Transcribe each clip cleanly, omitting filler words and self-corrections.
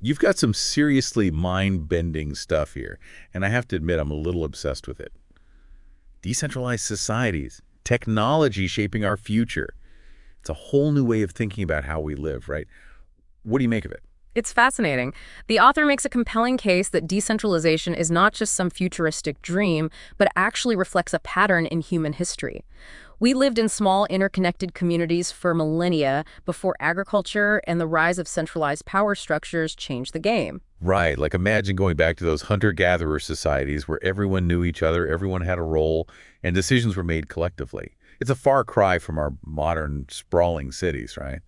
You've got some seriously mind-bending stuff here, and I have to admit I'm a little obsessed with it. Decentralized societies, technology shaping our future. It's a whole new way of thinking about how we live, right? What do you make of it? It's fascinating. The author makes a compelling case that decentralization is not just some futuristic dream, but actually reflects a pattern in human history. We lived in small, interconnected communities for millennia before agriculture and the rise of centralized power structures changed the game. Right, like imagine going back to those hunter-gatherer societies where everyone knew each other, everyone had a role, and decisions were made collectively. It's a far cry from our modern, sprawling cities, right?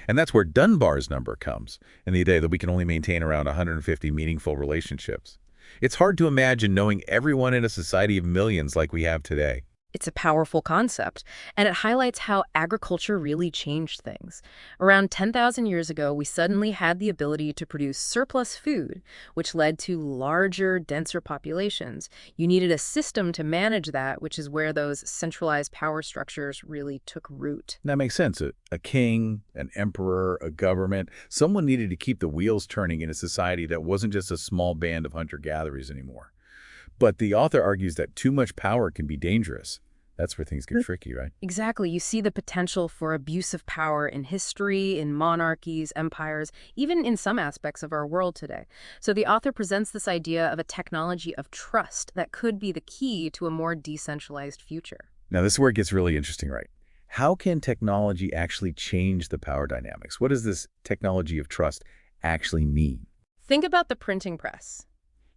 And that's where Dunbar's number comes, in the idea that we can only maintain around 150 meaningful relationships. It's hard to imagine knowing everyone in a society of millions like we have today. It's a powerful concept, and it highlights how agriculture really changed things. Around 10,000 years ago, we suddenly had the ability to produce surplus food, which led to larger, denser populations. You needed a system to manage that, which is where those centralized power structures really took root. That makes sense. A king, an emperor, a government, someone needed to keep the wheels turning in a society that wasn't just a small band of hunter-gatherers anymore. But the author argues that too much power can be dangerous. That's where things get tricky, right? Exactly. You see the potential for abuse of power in history, in monarchies, empires, even in some aspects of our world today. So the author presents this idea of a technology of trust that could be the key to a more decentralized future. Now, this is where it gets really interesting, right? How can technology actually change the power dynamics? What does this technology of trust actually mean? Think about the printing press.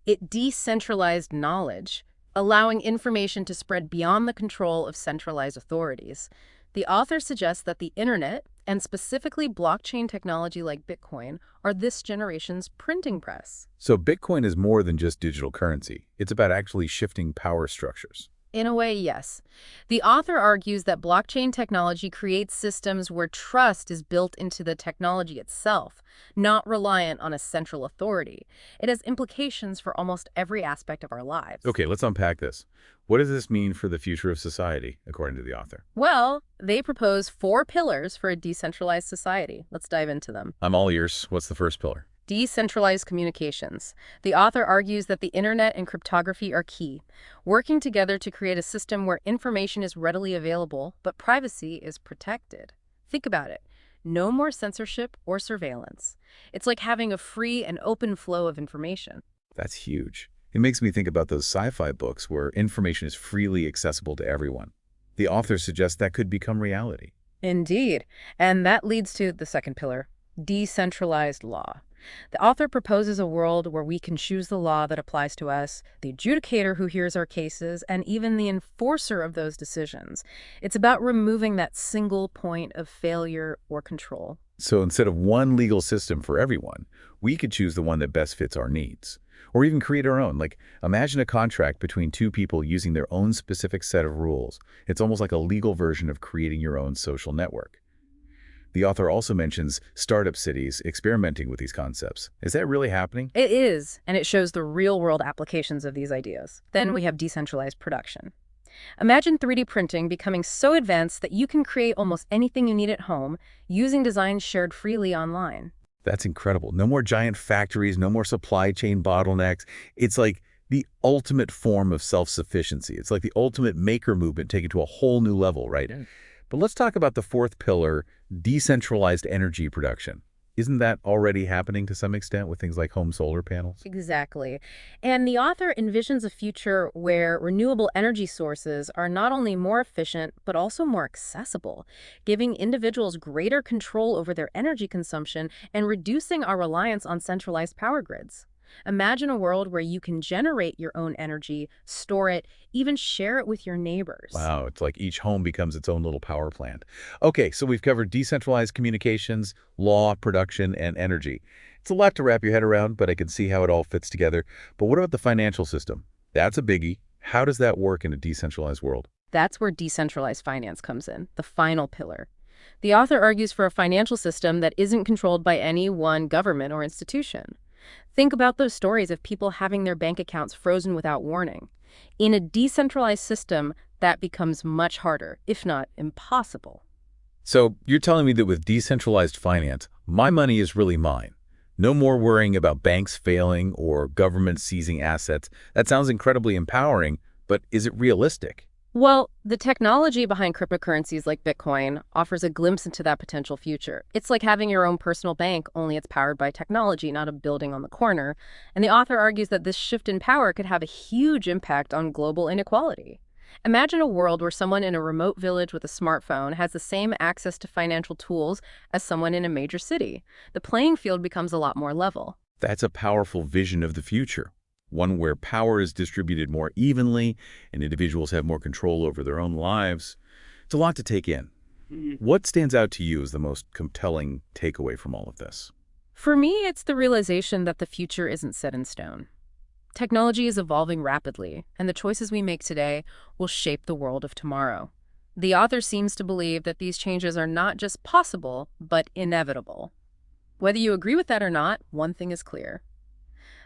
It decentralized knowledge, allowing information to spread beyond the control of centralized authorities. The author suggests that the internet, and specifically blockchain technology like Bitcoin, are this generation's printing press. So Bitcoin is more than just digital currency. It's about actually shifting power structures. In a way, yes. The author argues that blockchain technology creates systems where trust is built into the technology itself, not reliant on a central authority. It has implications for almost every aspect of our lives. Okay, let's unpack this. What does this mean for the future of society, according to the author? Well, they propose 4 pillars for a decentralized society. Let's dive into them. I'm all ears. What's the first pillar? Decentralized communications. The author argues that the internet and cryptography are key, working together to create a system where information is readily available, but privacy is protected. Think about it. No more censorship or surveillance. It's like having a free and open flow of information. That's huge. It makes me think about those sci-fi books where information is freely accessible to everyone. The author suggests that could become reality. Indeed. And that leads to the second pillar, decentralized law. The author proposes a world where we can choose the law that applies to us, the adjudicator who hears our cases, and even the enforcer of those decisions. It's about removing that single point of failure or control. So instead of one legal system for everyone, we could choose the one that best fits our needs. Or even create our own. Like, imagine a contract between two people using their own specific set of rules. It's almost like a legal version of creating your own social network. The author also mentions startup cities experimenting with these concepts. Is that really happening? It is, and it shows the real-world applications of these ideas. Then we have decentralized production. Imagine 3D printing becoming so advanced that you can create almost anything you need at home using designs shared freely online. That's incredible. No more giant factories, no more supply chain bottlenecks. It's like the ultimate form of self-sufficiency. It's like the ultimate maker movement taken to a whole new level, right? Yeah. But let's talk about the fourth pillar, decentralized energy production. Isn't that already happening to some extent with things like home solar panels? Exactly. And the author envisions a future where renewable energy sources are not only more efficient, but also more accessible, giving individuals greater control over their energy consumption and reducing our reliance on centralized power grids. Imagine a world where you can generate your own energy, store it, even share it with your neighbors. Wow, it's like each home becomes its own little power plant. Okay, so we've covered decentralized communications, law, production, and energy. It's a lot to wrap your head around, but I can see how it all fits together. But what about the financial system? That's a biggie. How does that work in a decentralized world? That's where decentralized finance comes in, the final pillar. The author argues for a financial system that isn't controlled by any one government or institution. Think about those stories of people having their bank accounts frozen without warning. In a decentralized system, that becomes much harder, if not impossible. So you're telling me that with decentralized finance, my money is really mine. No more worrying about banks failing or governments seizing assets. That sounds incredibly empowering, but is it realistic? Well, the technology behind cryptocurrencies like Bitcoin offers a glimpse into that potential future. It's like having your own personal bank, only it's powered by technology, not a building on the corner. And the author argues that this shift in power could have a huge impact on global inequality. Imagine a world where someone in a remote village with a smartphone has the same access to financial tools as someone in a major city. The playing field becomes a lot more level. That's a powerful vision of the future, one where power is distributed more evenly and individuals have more control over their own lives. It's a lot to take in. What stands out to you as the most compelling takeaway from all of this? For me, it's the realization that the future isn't set in stone. Technology is evolving rapidly, and the choices we make today will shape the world of tomorrow. The author seems to believe that these changes are not just possible, but inevitable. Whether you agree with that or not, one thing is clear.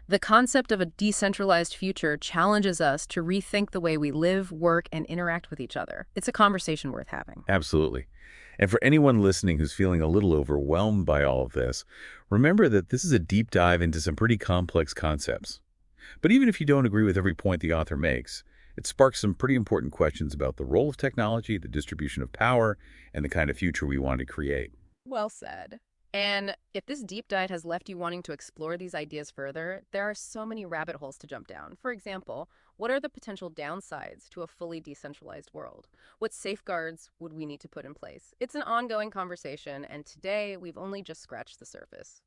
The concept of a decentralized future challenges us to rethink the way we live, work, and interact with each other. It's a conversation worth having. Absolutely. And for anyone listening who's feeling a little overwhelmed by all of this, remember that this is a deep dive into some pretty complex concepts. But even if you don't agree with every point the author makes, it sparks some pretty important questions about the role of technology, the distribution of power, and the kind of future we want to create. Well said. And if this deep dive has left you wanting to explore these ideas further, there are so many rabbit holes to jump down. For example, what are the potential downsides to a fully decentralized world? What safeguards would we need to put in place? It's an ongoing conversation, and today we've only just scratched the surface.